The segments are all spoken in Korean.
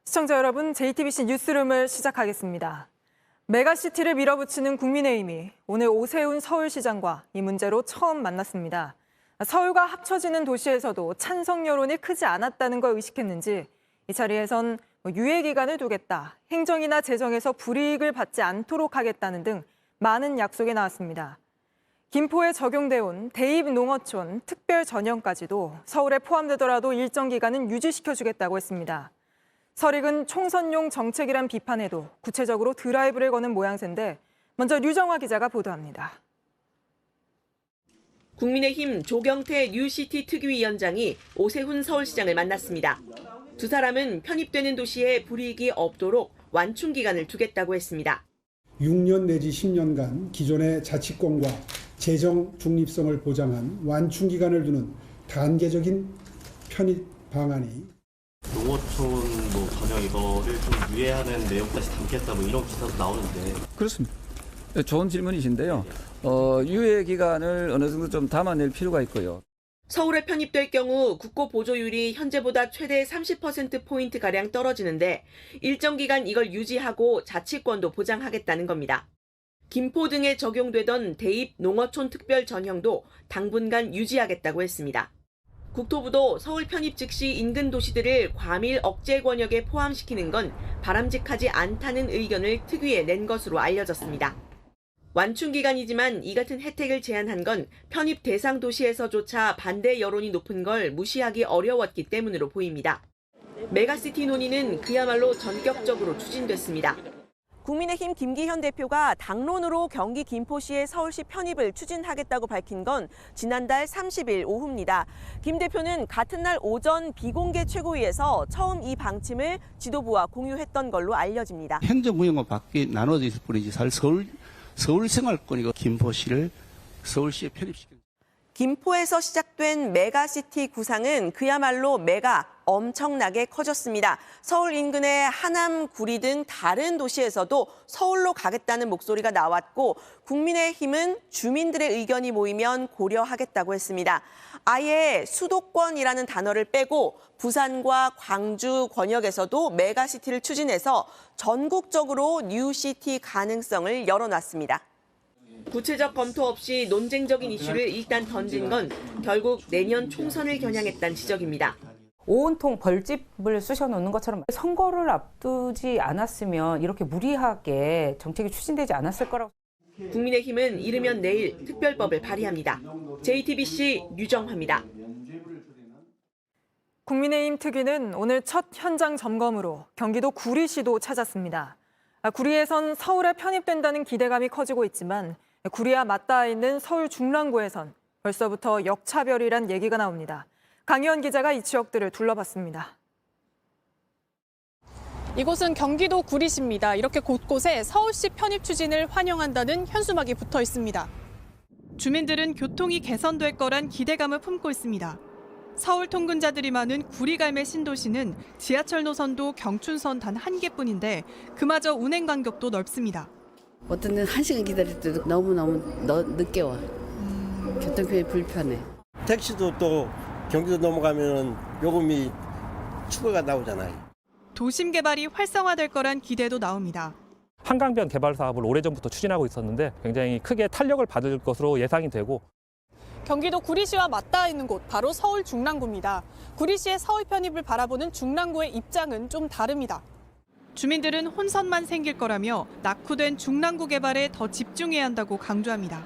시청자 여러분, JTBC 뉴스룸을 시작하겠습니다. 메가시티를 밀어붙이는 국민의힘이 오늘 오세훈 서울시장과 이 문제로 처음 만났습니다. 서울과 합쳐지는 도시에서도 찬성 여론이 크지 않았다는 걸 의식했는지 이 자리에선 유예기간을 두겠다, 행정이나 재정에서 불이익을 받지 않도록 하겠다는 등 많은 약속이 나왔습니다. 김포에 적용돼 온 대입 농어촌 특별 전형까지도 서울에 포함되더라도 일정 기간은 유지시켜주겠다고 했습니다. 설익은 총선용 정책이란 비판에도 구체적으로 드라이브를 거는 모양새인데 먼저 류정화 기자가 보도합니다. 국민의힘 조경태 뉴시티 특위위원장이 오세훈 서울시장을 만났습니다. 두 사람은 편입되는 도시에 불이익이 없도록 완충 기간을 두겠다고 했습니다. 6년 내지 10년간 기존의 자치권과 재정 중립성을 보장한 완충 기간을 두는 단계적인 편입 방안이 농어촌 전형 이거를 좀 유예하는 내용까지 담겠다 이런 기사도 나오는데. 그렇습니다. 좋은 질문이신데요. 유예 기간을 어느 정도 좀 담아낼 필요가 있고요. 서울에 편입될 경우 국고 보조율이 현재보다 최대 30%포인트가량 떨어지는데 일정 기간 이걸 유지하고 자치권도 보장하겠다는 겁니다. 김포 등에 적용되던 대입 농어촌 특별 전형도 당분간 유지하겠다고 했습니다. 국토부도 서울 편입 즉시 인근 도시들을 과밀 억제 권역에 포함시키는 건 바람직하지 않다는 의견을 특위에 낸 것으로 알려졌습니다. 완충 기간이지만 이 같은 혜택을 제한한 건 편입 대상 도시에서조차 반대 여론이 높은 걸 무시하기 어려웠기 때문으로 보입니다. 메가시티 논의는 그야말로 전격적으로 추진됐습니다. 국민의힘 김기현 대표가 당론으로 경기 김포시의 서울시 편입을 추진하겠다고 밝힌 건 지난달 30일 오후입니다. 김 대표는 같은 날 오전 비공개 최고위에서 처음 이 방침을 지도부와 공유했던 걸로 알려집니다. 행정구역만 밖에 나눠져 있을 뿐이지 서울 생활권이고 김포시를 서울시에 편입시키는. 김포에서 시작된 메가시티 구상은 그야말로 메가 엄청나게 커졌습니다. 서울 인근의 하남, 구리 등 다른 도시에서도 서울로 가겠다는 목소리가 나왔고 국민의힘은 주민들의 의견이 모이면 고려하겠다고 했습니다. 아예 수도권이라는 단어를 빼고 부산과 광주 권역에서도 메가시티를 추진해서 전국적으로 뉴시티 가능성을 열어놨습니다. 구체적 검토 없이 논쟁적인 이슈를 일단 던진 건 결국 내년 총선을 겨냥했다는 지적입니다. 온통 벌집을 쑤셔놓는 것처럼 선거를 앞두지 않았으면 이렇게 무리하게 정책이 추진되지 않았을 거라고. 국민의힘은 이르면 내일 특별법을 발의합니다. JTBC 류정화입니다. 국민의힘 특위는 오늘 첫 현장 점검으로 경기도 구리시도 찾았습니다. 구리에선 서울에 편입된다는 기대감이 커지고 있지만 구리와 맞닿아 있는 서울 중랑구에선 벌써부터 역차별이란 얘기가 나옵니다. 강희원 기자가 이 지역들을 둘러봤습니다. 이곳은 경기도 구리시입니다. 이렇게 곳곳에 서울시 편입 추진을 환영한다는 현수막이 붙어 있습니다. 주민들은 교통이 개선될 거란 기대감을 품고 있습니다. 서울 통근자들이 많은 구리갈매 신도시는 지하철 노선도 경춘선 단 한 개뿐인데 그마저 운행 간격도 넓습니다. 어떤 데는 1시간 기다릴 때도 너무너무 늦게 와. 교통편이 불편해. 택시도 또 경기도 넘어가면 요금이 추가가 나오잖아요. 도심 개발이 활성화될 거란 기대도 나옵니다. 한강변 개발 사업을 오래전부터 추진하고 있었는데 굉장히 크게 탄력을 받을 것으로 예상이 되고 경기도 구리시와 맞닿아 있는 곳 바로 서울 중랑구입니다. 구리시의 서울 편입을 바라보는 중랑구의 입장은 좀 다릅니다. 주민들은 혼선만 생길 거라며 낙후된 중랑구 개발에 더 집중해야 한다고 강조합니다.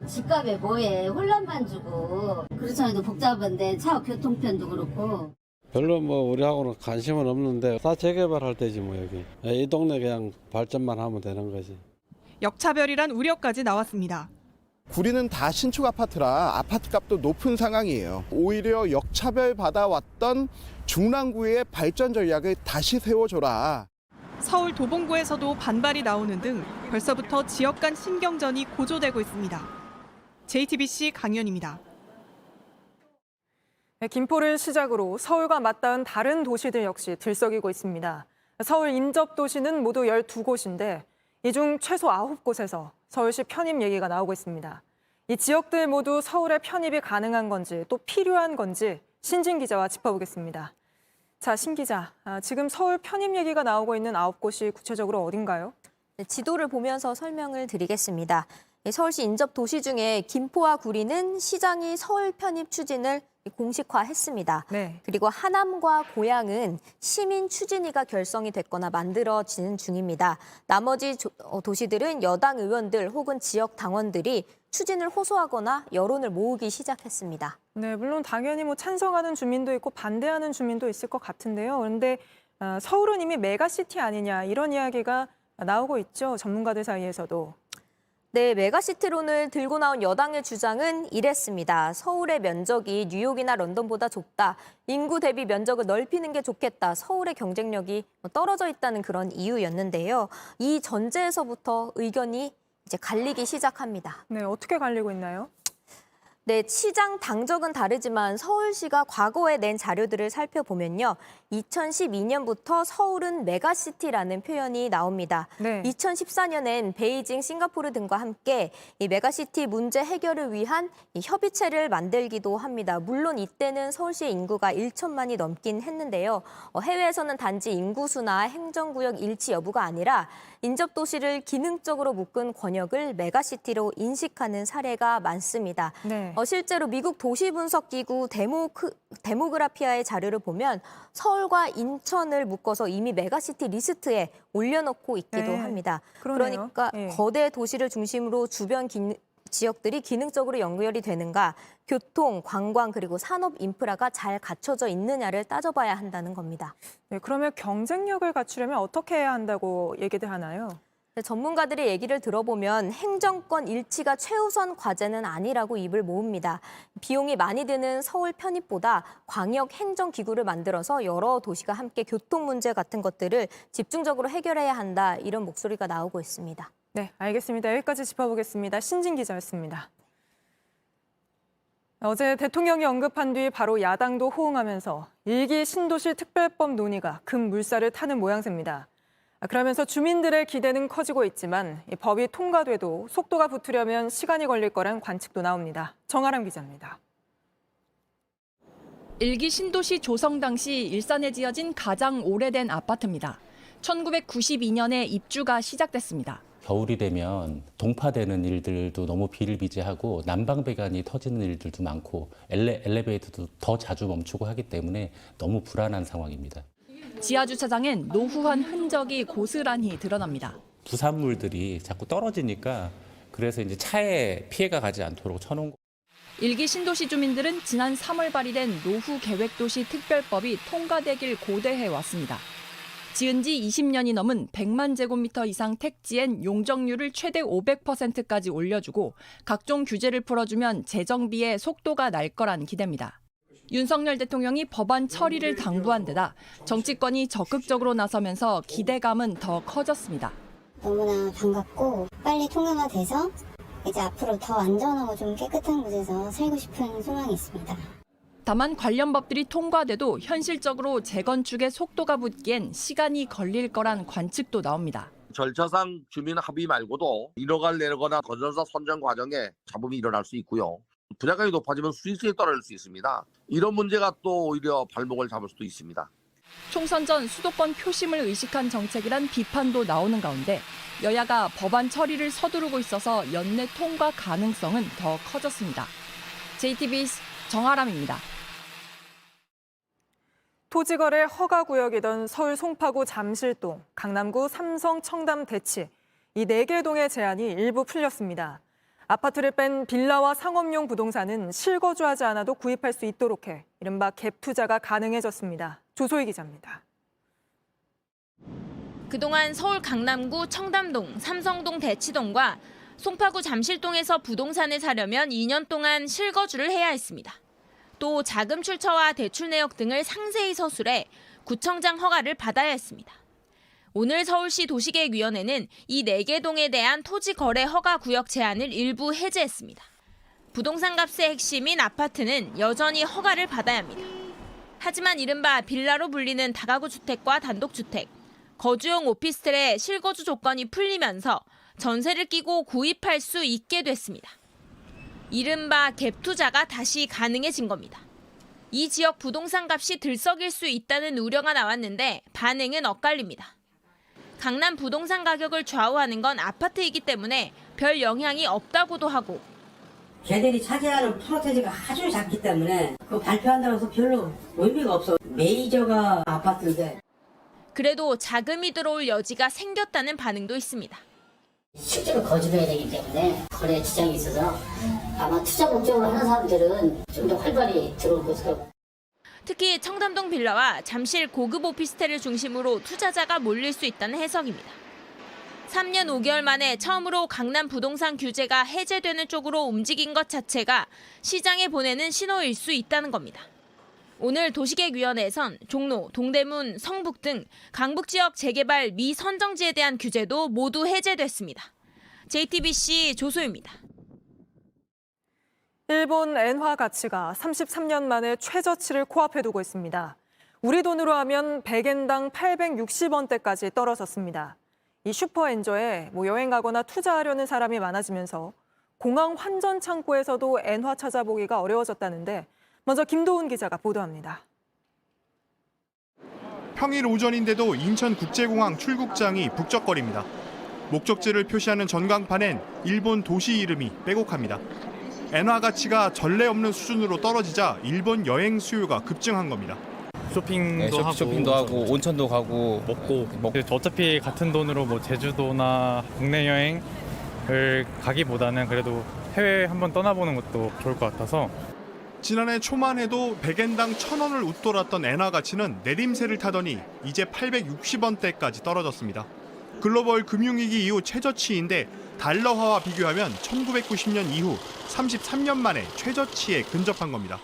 집값에 뭐해 혼란만 주고 그렇잖아요. 복잡한데 차 교통편도 그렇고. 별로 우리하고는 관심은 없는데 다 재개발할 때지 여기. 이 동네 그냥 발전만 하면 되는 거지. 역차별이란 우려까지 나왔습니다. 구리는 다 신축 아파트라 아파트값도 높은 상황이에요. 오히려 역차별 받아왔던 중랑구의 발전 전략을 다시 세워줘라. 서울 도봉구에서도 반발이 나오는 등 벌써부터 지역 간 신경전이 고조되고 있습니다. JTBC 강연입니다. 김포를 시작으로 서울과 맞닿은 다른 도시들 역시 들썩이고 있습니다. 서울 인접 도시는 모두 12곳인데 이 중 최소 9곳에서 서울시 편입 얘기가 나오고 있습니다. 이 지역들 모두 서울에 편입이 가능한 건지 또 필요한 건지 신진 기자와 짚어보겠습니다. 자, 신 기자, 지금 서울 편입 얘기가 나오고 있는 9곳이 구체적으로 어딘가요? 네, 지도를 보면서 설명을 드리겠습니다. 서울시 인접 도시 중에 김포와 구리는 시장이 서울 편입 추진을 공식화했습니다. 네. 그리고 하남과 고양은 시민 추진위가 결성이 됐거나 만들어지는 중입니다. 나머지 도시들은 여당 의원들 혹은 지역 당원들이 추진을 호소하거나 여론을 모으기 시작했습니다. 네, 물론 당연히 찬성하는 주민도 있고 반대하는 주민도 있을 것 같은데요. 그런데 서울은 이미 메가시티 아니냐 이런 이야기가 나오고 있죠. 전문가들 사이에서도. 네, 메가시티론을 들고 나온 여당의 주장은 이랬습니다. 서울의 면적이 뉴욕이나 런던보다 좁다. 인구 대비 면적을 넓히는 게 좋겠다. 서울의 경쟁력이 떨어져 있다는 그런 이유였는데요. 이 전제에서부터 의견이 이제 갈리기 시작합니다. 네, 어떻게 갈리고 있나요? 네, 시장 당적은 다르지만 서울시가 과거에 낸 자료들을 살펴보면요. 2012년부터 서울은 메가시티라는 표현이 나옵니다. 네. 2014년엔 베이징, 싱가포르 등과 함께 이 메가시티 문제 해결을 위한 이 협의체를 만들기도 합니다. 물론 이때는 서울시의 인구가 1천만이 넘긴 했는데요. 해외에서는 단지 인구수나 행정구역 일치 여부가 아니라 인접도시를 기능적으로 묶은 권역을 메가시티로 인식하는 사례가 많습니다. 네. 실제로 미국 도시분석기구 데모그라피아의 자료를 보면 서울과 인천을 묶어서 이미 메가시티 리스트에 올려놓고 있기도 네. 합니다. 그러네요. 그러니까 네. 거대 도시를 중심으로 주변 지역들이 기능적으로 연결이 되는가, 교통, 관광 그리고 산업 인프라가 잘 갖춰져 있느냐를 따져봐야 한다는 겁니다. 네, 그러면 경쟁력을 갖추려면 어떻게 해야 한다고 얘기들 하나요? 전문가들의 얘기를 들어보면 행정권 일치가 최우선 과제는 아니라고 입을 모읍니다. 비용이 많이 드는 서울 편입보다 광역 행정기구를 만들어서 여러 도시가 함께 교통 문제 같은 것들을 집중적으로 해결해야 한다, 이런 목소리가 나오고 있습니다. 네, 알겠습니다. 여기까지 짚어보겠습니다. 신진 기자였습니다. 어제 대통령이 언급한 뒤 바로 야당도 호응하면서 1기 신도시 특별법 논의가 급 물살을 타는 모양새입니다. 그러면서 주민들의 기대는 커지고 있지만 이 법이 통과돼도 속도가 붙으려면 시간이 걸릴 거란 관측도 나옵니다. 정아람 기자입니다. 1기 신도시 조성 당시 일산에 지어진 가장 오래된 아파트입니다. 1992년에 입주가 시작됐습니다. 겨울이 되면 동파되는 일들도 너무 비일비재하고 난방배관이 터지는 일들도 많고 엘리베이터도 더 자주 멈추고 하기 때문에 너무 불안한 상황입니다. 지하 주차장엔 노후한 흔적이 고스란히 드러납니다. 부산물들이 자꾸 떨어지니까 그래서 이제 차에 피해가 가지 않도록 쳐놓은 거. 1기 신도시 주민들은 지난 3월 발의된 노후 계획도시 특별법이 통과되길 고대해 왔습니다. 지은 지 20년이 넘은 100만 제곱미터 이상 택지엔 용적률을 최대 500%까지 올려주고 각종 규제를 풀어주면 재정비에 속도가 날 거란 기대입니다. 윤석열 대통령이 법안 처리를 당부한 데다 정치권이 적극적으로 나서면서 기대감은 더 커졌습니다. 너무나 반갑고 빨리 통과가 돼서 이제 앞으로 더 안전하고 좀 깨끗한 곳에서 살고 싶은 소망이 있습니다. 다만 관련 법들이 통과돼도 현실적으로 재건축에 속도가 붙기엔 시간이 걸릴 거란 관측도 나옵니다. 절차상 주민 합의 말고도 인허가를 내거나 건설사 선정 과정에 잡음이 일어날 수 있고요. 분양가격이 높아지면 수익성이 떨어질 수 있습니다. 이런 문제가 또 오히려 발목을 잡을 수도 있습니다. 총선 전 수도권 표심을 의식한 정책이란 비판도 나오는 가운데 여야가 법안 처리를 서두르고 있어서 연내 통과 가능성은 더 커졌습니다. JTBC 정아람입니다. 토지거래 허가구역이던 서울 송파구 잠실동, 강남구 삼성 청담 대치, 이 4개 동의 제한이 일부 풀렸습니다. 아파트를 뺀 빌라와 상업용 부동산은 실거주하지 않아도 구입할 수 있도록 해 이른바 갭 투자가 가능해졌습니다. 조소희 기자입니다. 그동안 서울 강남구 청담동, 삼성동 대치동과 송파구 잠실동에서 부동산을 사려면 2년 동안 실거주를 해야 했습니다. 또 자금 출처와 대출 내역 등을 상세히 서술해 구청장 허가를 받아야 했습니다. 오늘 서울시 도시계획위원회는 이 4개 동에 대한 토지 거래 허가 구역 제한을 일부 해제했습니다. 부동산 값의 핵심인 아파트는 여전히 허가를 받아야 합니다. 하지만 이른바 빌라로 불리는 다가구 주택과 단독주택, 거주용 오피스텔의 실거주 조건이 풀리면서 전세를 끼고 구입할 수 있게 됐습니다. 이른바 갭 투자가 다시 가능해진 겁니다. 이 지역 부동산 값이 들썩일 수 있다는 우려가 나왔는데 반응은 엇갈립니다. 강남 부동산 가격을 좌우하는 건 아파트이기 때문에 별 영향이 없다고도 하고 걔들이 차지하는 프로테이지가 아주 작기 때문에 그 발표한다고 해서 별로 의미가 없어. 메이저가 아파트인데. 그래도 자금이 들어올 여지가 생겼다는 반응도 있습니다. 실제로 거주해야 되기 때문에 거래에 지장이 있어서 아마 투자 목적으로 하는 사람들은 좀 더 활발히 들어올 것으로. 특히 청담동 빌라와 잠실 고급 오피스텔을 중심으로 투자자가 몰릴 수 있다는 해석입니다. 3년 5개월 만에 처음으로 강남 부동산 규제가 해제되는 쪽으로 움직인 것 자체가 시장에 보내는 신호일 수 있다는 겁니다. 오늘 도시계획위원회에선 종로, 동대문, 성북 등 강북 지역 재개발 미선정지에 대한 규제도 모두 해제됐습니다. JTBC 조소입니다. 일본 엔화 가치가 33년 만에 최저치를 코앞에 두고 있습니다. 우리 돈으로 하면 100엔당 860원대까지 떨어졌습니다. 이 슈퍼엔저에 여행 가거나 투자하려는 사람이 많아지면서 공항 환전 창구에서도 엔화 찾아보기가 어려워졌다는데 먼저 김도훈 기자가 보도합니다. 평일 오전인데도 인천국제공항 출국장이 북적거립니다. 목적지를 표시하는 전광판엔 일본 도시 이름이 빼곡합니다. 엔화 가치가 전례 없는 수준으로 떨어지자 일본 여행 수요가 급증한 겁니다. 쇼핑도 하고 온천도 가고 먹고 어차피 같은 돈으로 제주도나 국내 여행을 가기보다는 그래도 해외 한번 떠나보는 것도 좋을 것 같아서. 지난해 초만 해도 100엔당 1,000원을 웃돌았던 엔화 가치는 내림세를 타더니 이제 860원대까지 떨어졌습니다. 글로벌 금융위기 이후 최저치인데 달러화와 비교하면 1990년 이후 33년 만에 최저치에 근접한 겁니다.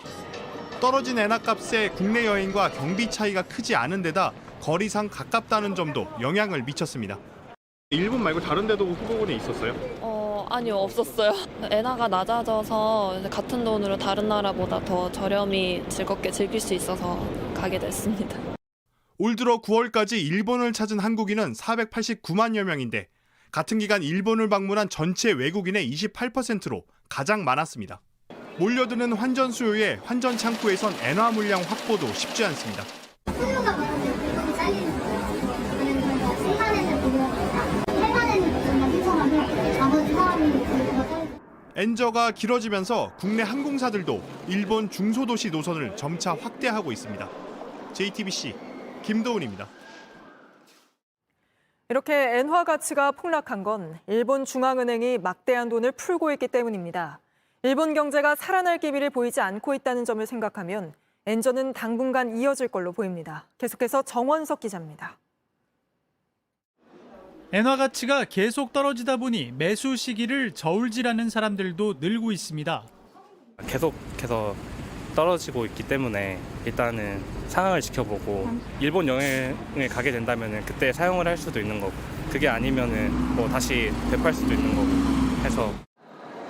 떨어진 엔화값에 국내 여행과 경비 차이가 크지 않은 데다 거리상 가깝다는 점도 영향을 미쳤습니다. 일본 말고 다른 데도 후보군에 있었어요? 아니요, 없었어요. 엔화가 낮아져서 같은 돈으로 다른 나라보다 더 저렴히 즐겁게 즐길 수 있어서 가게 됐습니다. 올 들어 9월까지 일본을 찾은 한국인은 489만여 명인데 같은 기간 일본을 방문한 전체 외국인의 28%로 가장 많았습니다. 몰려드는 환전 수요에 환전 창구에선 엔화 물량 확보도 쉽지 않습니다. 엔저가 길어지면서 국내 항공사들도 일본 중소도시 노선을 점차 확대하고 있습니다. JTBC 김도훈입니다. 이렇게 엔화 가치가 폭락한 건 일본 중앙은행이 막대한 돈을 풀고 있기 때문입니다. 일본 경제가 살아날 기미를 보이지 않고 있다는 점을 생각하면 엔저는 당분간 이어질 걸로 보입니다. 계속해서 정원석 기자입니다. 엔화 가치가 계속 떨어지다 보니 매수 시기를 저울질하는 사람들도 늘고 있습니다. 계속해서 떨어지고 있기 때문에 일단은 상황을 지켜보고 일본 여행을 가게 된다면 그때 사용을 할 수도 있는 거고 그게 아니면은 다시 되팔 수도 있는 거고 해서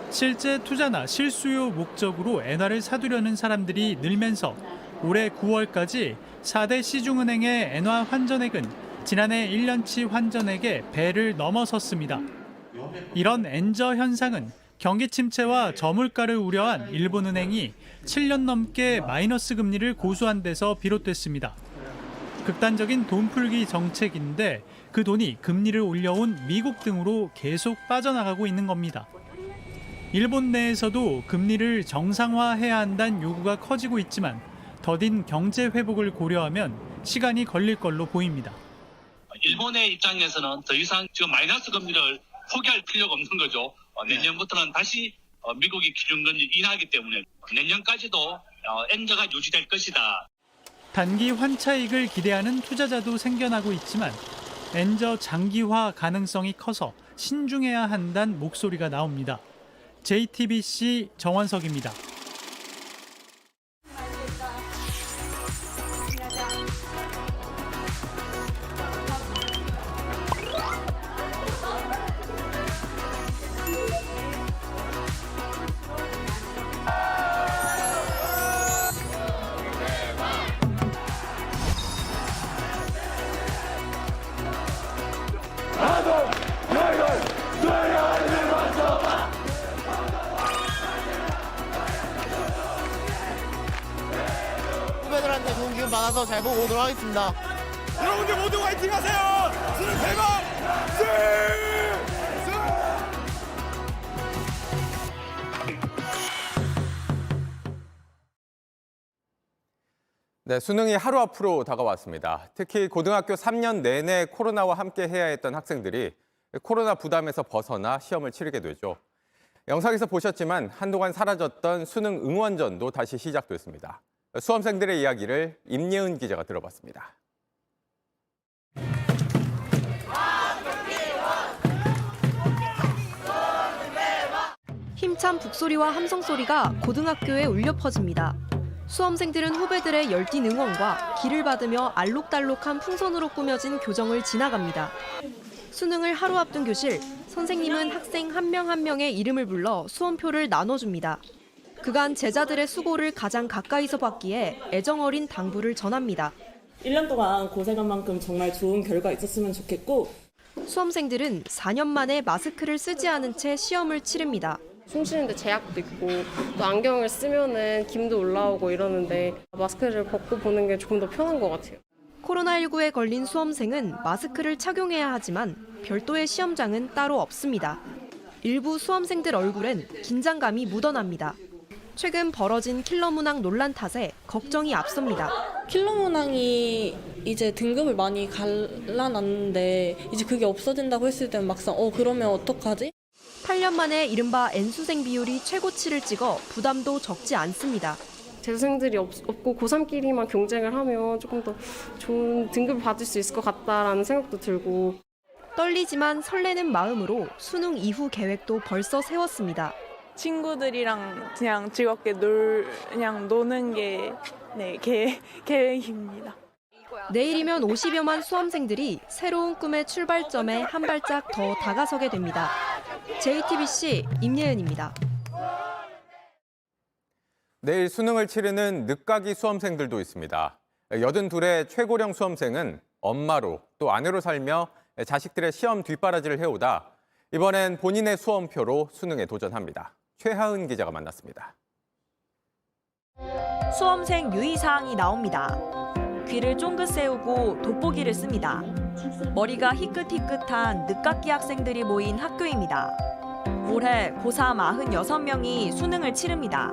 실제 투자나 실수요 목적으로 엔화를 사두려는 사람들이 늘면서 올해 9월까지 4대 시중은행의 엔화 환전액은 지난해 1년치 환전액의 배를 넘어섰습니다. 이런 엔저 현상은 경기 침체와 저물가를 우려한 일본은행이 7년 넘게 마이너스 금리를 고수한 데서 비롯됐습니다. 극단적인 돈풀기 정책인데 그 돈이 금리를 올려온 미국 등으로 계속 빠져나가고 있는 겁니다. 일본 내에서도 금리를 정상화해야 한다는 요구가 커지고 있지만 더딘 경제 회복을 고려하면 시간이 걸릴 걸로 보입니다. 일본의 입장에서는 더 이상 지금 마이너스 금리를 포기할 필요가 없는 거죠. 내년부터는 다시 미국이 기준금리 인하하기 때문에 내년까지도 엔저가 유지될 것이다. 단기 환차익을 기대하는 투자자도 생겨나고 있지만 엔저 장기화 가능성이 커서 신중해야 한다는 목소리가 나옵니다. JTBC 정원석입니다. 잘 보고 오도록 하겠습니다. 여러분들 모두 화이팅 하세요! 수능 대박! 네, 수능이 하루 앞으로 다가왔습니다. 특히 고등학교 3년 내내 코로나와 함께 해야 했던 학생들이 코로나 부담에서 벗어나 시험을 치르게 되죠. 영상에서 보셨지만 한동안 사라졌던 수능 응원전도 다시 시작됐습니다. 수험생들의 이야기를 임예은 기자가 들어봤습니다. 힘찬 북소리와 함성소리가 고등학교에 울려 퍼집니다. 수험생들은 후배들의 열띤 응원과 기를 받으며 알록달록한 풍선으로 꾸며진 교정을 지나갑니다. 수능을 하루 앞둔 교실, 선생님은 학생 한 명 한 명의 이름을 불러 수험표를 나눠줍니다. 그간 제자들의 수고를 가장 가까이서 봤기에 애정어린 당부를 전합니다. 1년 동안 고생한 만큼 정말 좋은 결과 있었으면 좋겠고 수험생들은 4년 만에 마스크를 쓰지 않은 채 시험을 치릅니다. 숨 쉬는데 제약도 있고 또 안경을 쓰면은 김도 올라오고 이러는데 마스크를 벗고 보는 게 조금 더 편한 것 같아요. 코로나19에 걸린 수험생은 마스크를 착용해야 하지만 별도의 시험장은 따로 없습니다. 일부 수험생들 얼굴엔 긴장감이 묻어납니다. 최근 벌어진 킬러 문항 논란 탓에 걱정이 앞섭니다. 킬러 문항이 이제 등급을 많이 갈라놨는데 이제 그게 없어진다고 했을 때는 막상 그러면 어떡하지? 8년 만에 이른바 N수생 비율이 최고치를 찍어 부담도 적지 않습니다. 재수생들이 없고 고3끼리만 경쟁을 하면 조금 더 좋은 등급을 받을 수 있을 것 같다라는 생각도 들고 떨리지만 설레는 마음으로 수능 이후 계획도 벌써 세웠습니다. 친구들이랑 그냥 즐겁게 노는 게 계획입니다. 내일이면 50여만 수험생들이 새로운 꿈의 출발점에 한 발짝 더 다가서게 됩니다. JTBC 임예은입니다. 내일 수능을 치르는 늦가기 수험생들도 있습니다. 82의 최고령 수험생은 엄마로 또 아내로 살며 자식들의 시험 뒷바라지를 해오다 이번엔 본인의 수험표로 수능에 도전합니다. 최하은 기자가 만났습니다. 수험생 유의사항이 나옵니다. 귀를 쫑긋 세우고 돋보기를 씁니다. 머리가 희끗희끗한 늦깎이 학생들이 모인 학교입니다. 올해 고3 96명이 수능을 치릅니다.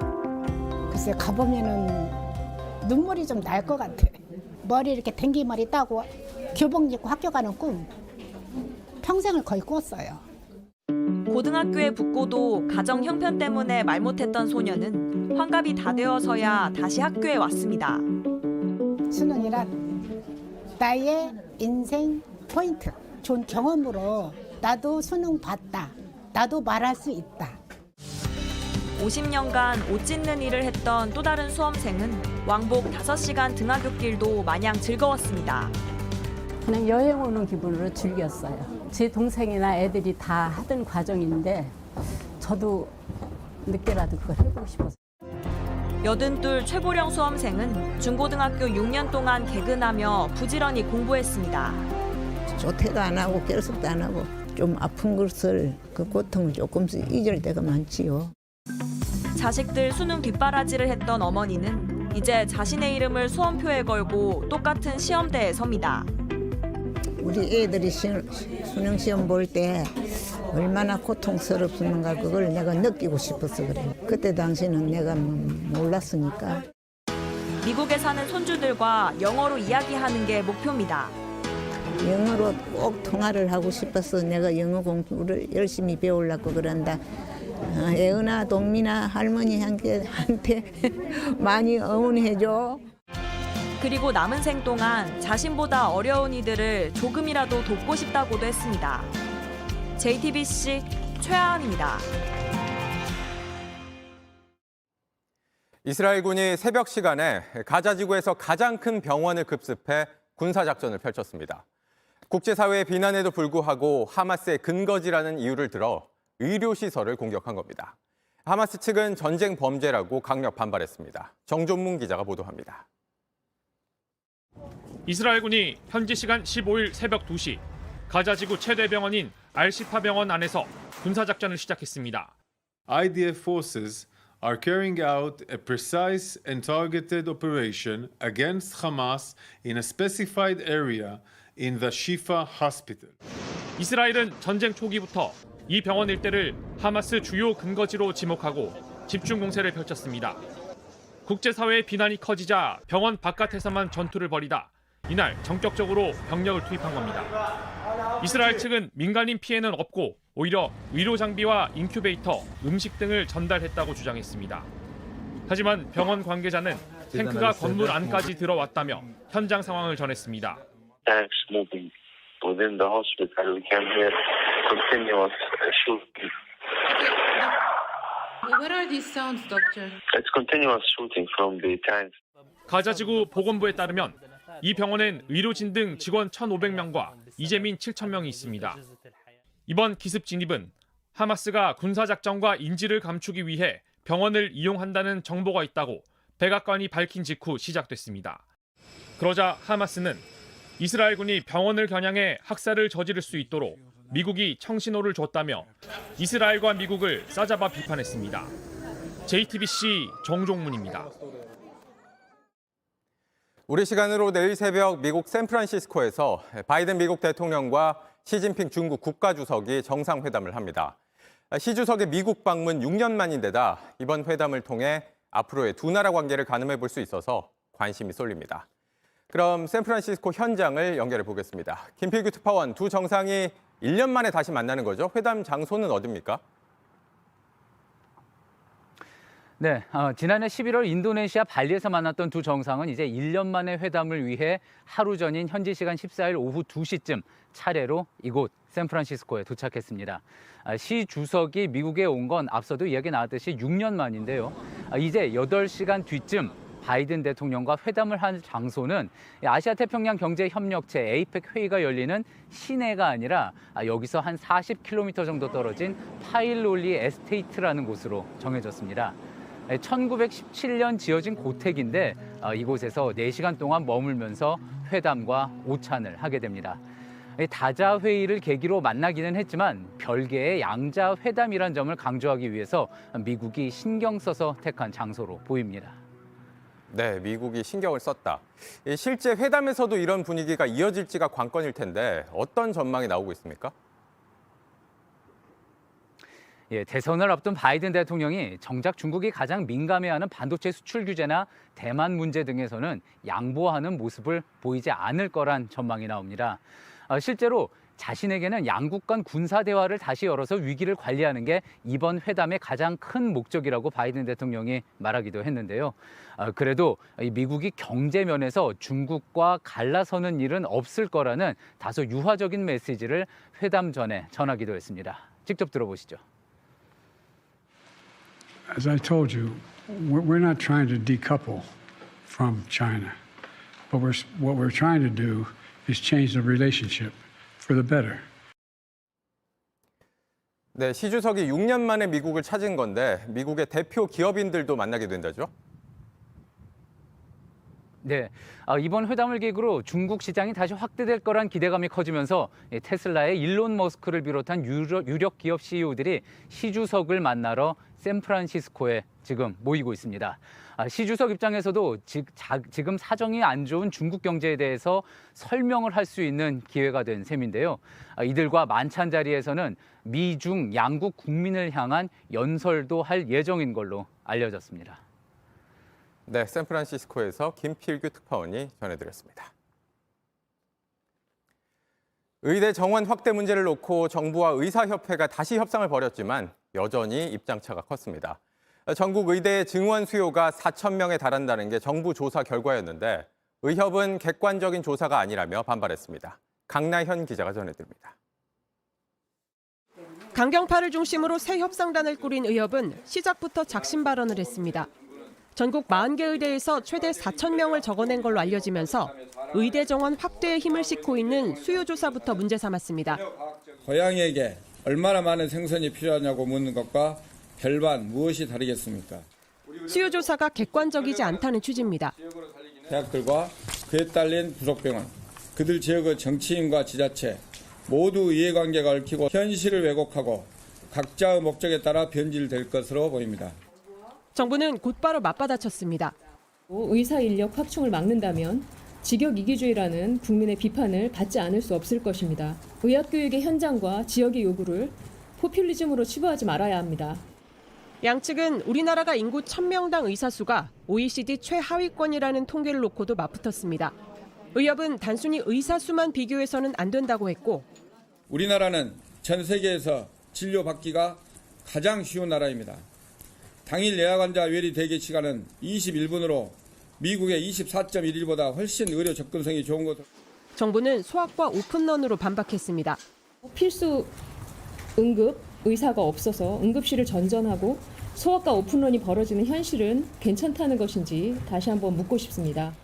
글쎄 가보면은 눈물이 좀 날 것 같아. 머리 이렇게 댕기머리 따고 교복 입고 학교 가는 꿈 평생을 거의 꿨어요. 고등학교에 붙고도 가정 형편 때문에 말 못했던 소녀는 환갑이 다 되어서야 다시 학교에 왔습니다. 수능이란 나의 인생 포인트. 좋은 경험으로 나도 수능 봤다. 나도 말할 수 있다. 50년간 옷 찢는 일을 했던 또 다른 수험생은 왕복 5시간 등하굣길도 마냥 즐거웠습니다. 그냥 여행 오는 기분으로 즐겼어요. 제 동생이나 애들이 다 하던 과정인데 저도 늦게라도 그걸 해보고 싶었어요. 82 최고령 수험생은 중고등학교 6년 동안 개근하며 부지런히 공부했습니다. 조퇴도 안 하고 결석도 안 하고 좀 아픈 것을 그 고통을 조금씩 잊을 때가 많지요. 자식들 수능 뒷바라지를 했던 어머니는 이제 자신의 이름을 수험표에 걸고 똑같은 시험대에 섭니다. 우리 애들이 수능 시험 볼 때 얼마나 고통스럽는가 그걸 내가 느끼고 싶어서 그래요. 그때 당시는 내가 몰랐으니까. 미국에 사는 손주들과 영어로 이야기하는 게 목표입니다. 영어로 꼭 통화를 하고 싶어서 내가 영어 공부를 열심히 배우려고 그런다. 애은아, 동민아, 할머니한테 많이 응원해줘. 그리고 남은 생 동안 자신보다 어려운 이들을 조금이라도 돕고 싶다고도 했습니다. JTBC 최하은입니다. 이스라엘군이 새벽 시간에 가자 지구에서 가장 큰 병원을 급습해 군사작전을 펼쳤습니다. 국제사회의 비난에도 불구하고 하마스의 근거지라는 이유를 들어 의료시설을 공격한 겁니다. 하마스 측은 전쟁 범죄라고 강력 반발했습니다. 정존문 기자가 보도합니다. 이스라엘군이 현지 시간 15일 새벽 2시 가자지구 최대 병원인 알시파 병원 안에서 군사작전을 시작했습니다. IDF forces are carrying out a precise and targeted operation against Hamas in a specified area in the Shifa hospital. 이스라엘은 전쟁 초기부터 이 병원 일대를 하마스 주요 근거지로 지목하고 집중 공세를 펼쳤습니다. 국제사회의 비난이 커지자 병원 바깥에서만 전투를 벌이다 이날 전격적으로 병력을 투입한 겁니다. 이스라엘 측은 민간인 피해는 없고 오히려 의료 장비와 인큐베이터, 음식 등을 전달했다고 주장했습니다. 하지만 병원 관계자는 탱크가 건물 안까지 들어왔다며 현장 상황을 전했습니다. Within the hospital, we can hear continuous shooting. What are these sounds, doctor? It's continuous shooting from the tanks. 가자지구 보건부에 따르면 이 병원엔 의료진 등 직원 1,500명과 이재민 7,000명이 있습니다. 이번 기습 진입은 하마스가 군사작전과 인지를 감추기 위해 병원을 이용한다는 정보가 있다고 백악관이 밝힌 직후 시작됐습니다. 그러자 하마스는 이스라엘군이 병원을 겨냥해 학살을 저지를 수 있도록 미국이 청신호를 줬다며 이스라엘과 미국을 싸잡아 비판했습니다. JTBC 정종문입니다. 우리 시간으로 내일 새벽 미국 샌프란시스코에서 바이든 미국 대통령과 시진핑 중국 국가주석이 정상회담을 합니다. 시 주석의 미국 방문 6년 만인데다 이번 회담을 통해 앞으로의 두 나라 관계를 가늠해 볼 수 있어서 관심이 쏠립니다. 그럼 샌프란시스코 현장을 연결해 보겠습니다. 김필규 특파원, 두 정상이 1년 만에 다시 만나는 거죠? 회담 장소는 어디입니까? 네, 지난해 11월 인도네시아 발리에서 만났던 두 정상은 이제 1년 만에 회담을 위해 하루 전인 현지 시간 14일 오후 2시쯤 차례로 이곳 샌프란시스코에 도착했습니다. 시 주석이 미국에 온 건 앞서도 이야기 나왔듯이 6년 만인데요. 이제 8시간 뒤쯤 바이든 대통령과 회담을 한 장소는 아시아 태평양 경제협력체 에이펙 회의가 열리는 시내가 아니라 여기서 한 40km 정도 떨어진 파일롤리 에스테이트라는 곳으로 정해졌습니다. 1917년 지어진 고택인데 이곳에서 4시간 동안 머물면서 회담과 오찬을 하게 됩니다. 다자 회의를 계기로 만나기는 했지만 별개의 양자 회담이란 점을 강조하기 위해서 미국이 신경 써서 택한 장소로 보입니다. 네, 미국이 신경을 썼다. 실제 회담에서도 이런 분위기가 이어질지가 관건일 텐데 어떤 전망이 나오고 있습니까? 예, 대선을 앞둔 바이든 대통령이 정작 중국이 가장 민감해하는 반도체 수출 규제나 대만 문제 등에서는 양보하는 모습을 보이지 않을 거란 전망이 나옵니다. 실제로 자신에게는 양국 간 군사 대화를 다시 열어서 위기를 관리하는 게 이번 회담의 가장 큰 목적이라고 바이든 대통령이 말하기도 했는데요. 그래도 미국이 경제 면에서 중국과 갈라서는 일은 없을 거라는 다소 유화적인 메시지를 회담 전에 전하기도 했습니다. 직접 들어보시죠. As I told you, we're not trying to decouple from China, but what we're trying to do is change the relationship for the better. 네, 시 주석이 6년 만에 미국을 찾은 건데 미국의 대표 기업인들도 만나게 된다죠? 네, 이번 회담을 계기로 중국 시장이 다시 확대될 거란 기대감이 커지면서 테슬라의 일론 머스크를 비롯한 유력 기업 CEO들이 시 주석을 만나러 샌프란시스코에 지금 모이고 있습니다. 시 주석 입장에서도 지금 사정이 안 좋은 중국 경제에 대해서 설명을 할 수 있는 기회가 된 셈인데요. 이들과 만찬 자리에서는 미중 양국 국민을 향한 연설도 할 예정인 걸로 알려졌습니다. 네, 샌프란시스코에서 김필규 특파원이 전해드렸습니다. 의대 정원 확대 문제를 놓고 정부와 의사협회가 다시 협상을 벌였지만 여전히 입장차가 컸습니다. 전국 의대 증원 수요가 4,000명에 달한다는 게 정부 조사 결과였는데 의협은 객관적인 조사가 아니라며 반발했습니다. 강나현 기자가 전해드립니다. 강경파를 중심으로 새 협상단을 꾸린 의협은 시작부터 작심 발언을 했습니다. 전국 40개 의대에서 최대 4,000명을 적어낸 걸로 알려지면서 의대 정원 확대에 힘을 싣고 있는 수요조사부터 문제 삼았습니다. 고양이에게 얼마나 많은 생선이 필요하냐고 묻는 것과 별반 무엇이 다르겠습니까? 수요조사가 객관적이지 않다는 취지입니다. 대학들과 그에 딸린 부속병원, 그들 지역의 정치인과 지자체 모두 이해관계가 얽히고 현실을 왜곡하고 각자의 목적에 따라 변질될 것으로 보입니다. 정부는 곧바로 맞받아쳤습니다. 의사 인력 확충을 막는다면 직역 이기주의라는 국민의 비판을 받지 않을 수 없을 것입니다. 의학교육의 현장과 지역의 요구를 포퓰리즘으로 치부하지 말아야 합니다. 양측은 우리나라가 인구 1000명당 의사 수가 OECD 최하위권이라는 통계를 놓고도 맞붙었습니다. 의협은 단순히 의사 수만 비교해서는 안 된다고 했고, 우리나라는 전 세계에서 진료받기가 가장 쉬운 나라입니다. 당일 예약 환자 외리 대기 시간은 21분으로 미국의 24.1일보다 훨씬 의료 접근성이 좋은 것으로. 정부는 소아과 오픈런으로 반박했습니다. 필수 응급 의사가 없어서 응급실을 전전하고 소아과 오픈런이 벌어지는 현실은 괜찮다는 것인지 다시 한번 묻고 싶습니다.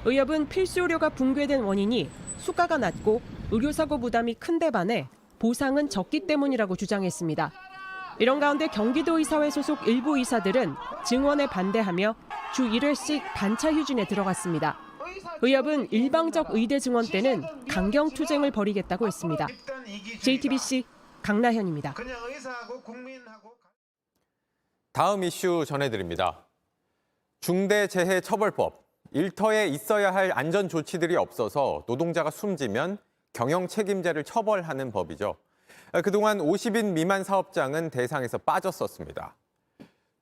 의협은 필수 의료가 붕괴된 원인이 수가가 낮고 의료사고 부담이 큰데 반해 보상은 적기 때문이라고 주장했습니다. 이런 가운데 경기도의사회 소속 일부 의사들은 증원에 반대하며 주 1회씩 반차 휴진에 들어갔습니다. 의협은 일방적 의대 증원 때는 강경 투쟁을 벌이겠다고 했습니다. JTBC 강나현입니다. 다음 이슈 전해드립니다. 중대재해처벌법. 일터에 있어야 할 안전 조치들이 없어서 노동자가 숨지면 경영 책임자를 처벌하는 법이죠. 그동안 50인 미만 사업장은 대상에서 빠졌었습니다.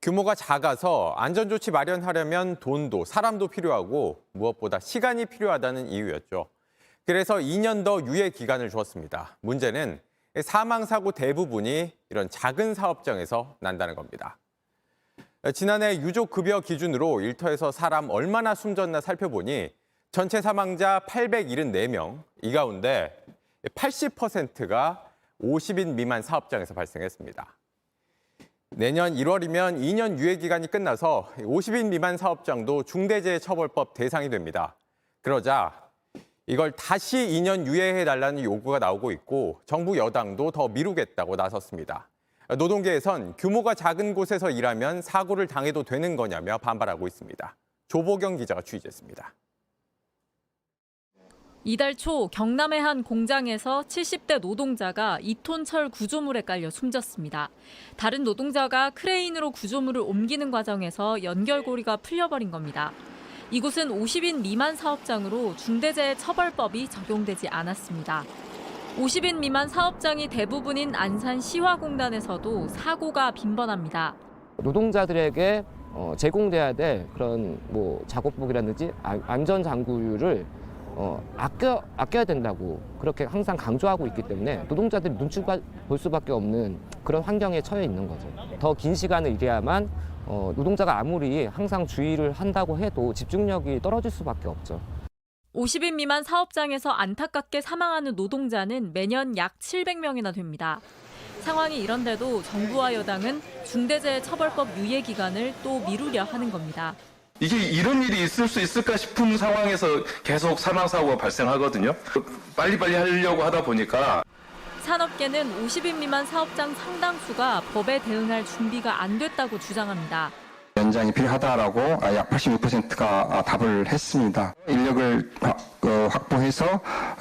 규모가 작아서 안전조치 마련하려면 돈도 사람도 필요하고 무엇보다 시간이 필요하다는 이유였죠. 그래서 2년 더 유예 기간을 주었습니다. 문제는 사망사고 대부분이 이런 작은 사업장에서 난다는 겁니다. 지난해 유족급여 기준으로 일터에서 사람 얼마나 숨졌나 살펴보니 전체 사망자 874명, 이 가운데 80%가 50인 미만 사업장에서 발생했습니다. 내년 1월이면 2년 유예 기간이 끝나서 50인 미만 사업장도 중대재해처벌법 대상이 됩니다. 그러자 이걸 다시 2년 유예해달라는 요구가 나오고 있고 정부 여당도 더 미루겠다고 나섰습니다. 노동계에선 규모가 작은 곳에서 일하면 사고를 당해도 되는 거냐며 반발하고 있습니다. 조보경 기자가 취재했습니다. 이달 초 경남의 한 공장에서 70대 노동자가 2톤 철 구조물에 깔려 숨졌습니다. 다른 노동자가 크레인으로 구조물을 옮기는 과정에서 연결고리가 풀려버린 겁니다. 이곳은 50인 미만 사업장으로 중대재해처벌법이 적용되지 않았습니다. 50인 미만 사업장이 대부분인 안산 시화공단에서도 사고가 빈번합니다. 노동자들에게 제공돼야 될 그런 작업복이라든지 안전 장구를 아껴야 된다고 그렇게 항상 강조하고 있기 때문에 노동자들이 눈치 볼 수밖에 없는 그런 환경에 처해 있는 거죠. 더 긴 시간을 일해야만 노동자가 아무리 항상 주의를 한다고 해도 집중력이 떨어질 수밖에 없죠. 50인 미만 사업장에서 안타깝게 사망하는 노동자는 매년 약 700명이나 됩니다. 상황이 이런데도 정부와 여당은 중대재해처벌법 유예 기간을 또 미루려 하는 겁니다. 이게 이런 일이 있을 수 있을까 싶은 상황에서 계속 사망사고가 발생하거든요. 빨리빨리 하려고 하다 보니까. 산업계는 50인 미만 사업장 상당수가 법에 대응할 준비가 안 됐다고 주장합니다. 연장이 필요하다라고 약 86%가 답을 했습니다. 인력을 확보해서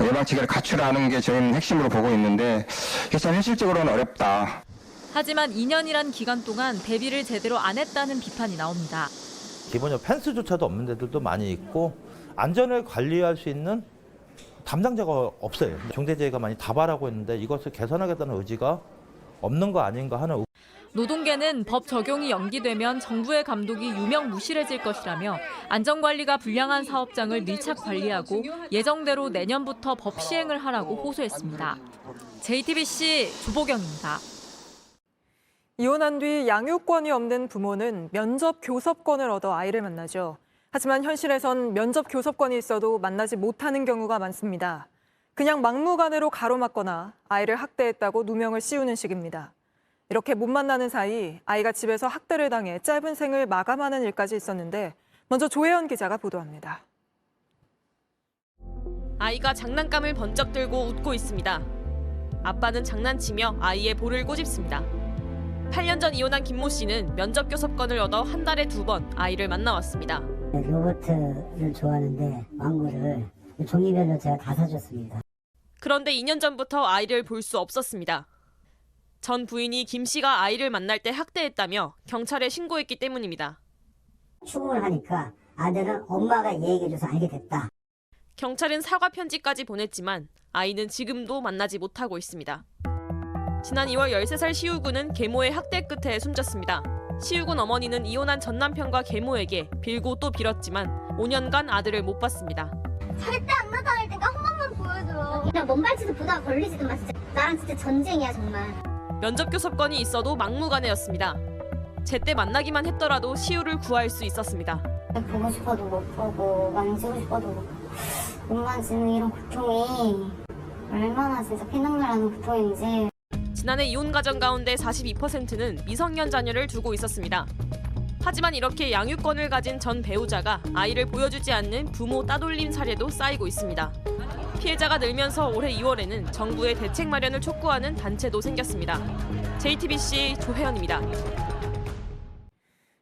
예방체계를 갖추라는 게 저희는 핵심으로 보고 있는데 이게 참 현실적으로는 어렵다. 하지만 2년이란 기간 동안 대비를 제대로 안 했다는 비판이 나옵니다. 기본적으로 펜스조차도 없는 데들도 많이 있고 안전을 관리할 수 있는 담당자가 없어요. 중대재해가 많이 다발하고 있는데 이것을 개선하겠다는 의지가 없는 거 아닌가 하는. 노동계는 법 적용이 연기되면 정부의 감독이 유명무실해질 것이라며 안전관리가 불량한 사업장을 밀착 관리하고 예정대로 내년부터 법 시행을 하라고 호소했습니다. JTBC 조보경입니다. 이혼한 뒤 양육권이 없는 부모는 면접 교섭권을 얻어 아이를 만나죠. 하지만 현실에선 면접 교섭권이 있어도 만나지 못하는 경우가 많습니다. 그냥 막무가내로 가로막거나 아이를 학대했다고 누명을 씌우는 식입니다. 이렇게 못 만나는 사이 아이가 집에서 학대를 당해 짧은 생을 마감하는 일까지 있었는데 먼저 조혜연 기자가 보도합니다. 아이가 장난감을 번쩍 들고 웃고 있습니다. 아빠는 장난치며 아이의 볼을 꼬집습니다. 8년 전 이혼한 김모 씨는 면접 교섭권을 얻어 한 달에 2번 아이를 만나왔습니다. 요거트를 좋아하는데 망고를 종류별로 제가 다 사줬습니다. 그런데 2년 전부터 아이를 볼 수 없었습니다. 전 부인이 김 씨가 아이를 만날 때 학대했다며 경찰에 신고했기 때문입니다. 추궁을 하니까 아들은 엄마가 얘기해줘서 알게 됐다. 경찰은 사과 편지까지 보냈지만 아이는 지금도 만나지 못하고 있습니다. 지난 2월 13살 시우군은 계모의 학대 끝에 숨졌습니다. 시우군 어머니는 이혼한 전 남편과 계모에게 빌고 또 빌었지만 5년간 아들을 못 봤습니다. 절대 안 나타날 때가 한 번만 보여줘. 그냥 먼발치도 보다가 걸리지도 마. 진짜 나랑 진짜 전쟁이야 정말. 면접 교섭권이 있어도 막무가내였습니다. 제때 만나기만 했더라도 시우를 구할 수 있었습니다. 보고 싶어도 못 보고 만지고 싶어도 못 만지는 이런 고통이 얼마나 진짜 피눈물나는 고통인지. 지난해 이혼 가정 가운데 42%는 미성년 자녀를 두고 있었습니다. 하지만 이렇게 양육권을 가진 전 배우자가 아이를 보여주지 않는 부모 따돌림 사례도 쌓이고 있습니다. 피해자가 늘면서 올해 2월에는 정부의 대책 마련을 촉구하는 단체도 생겼습니다. JTBC 조혜연입니다.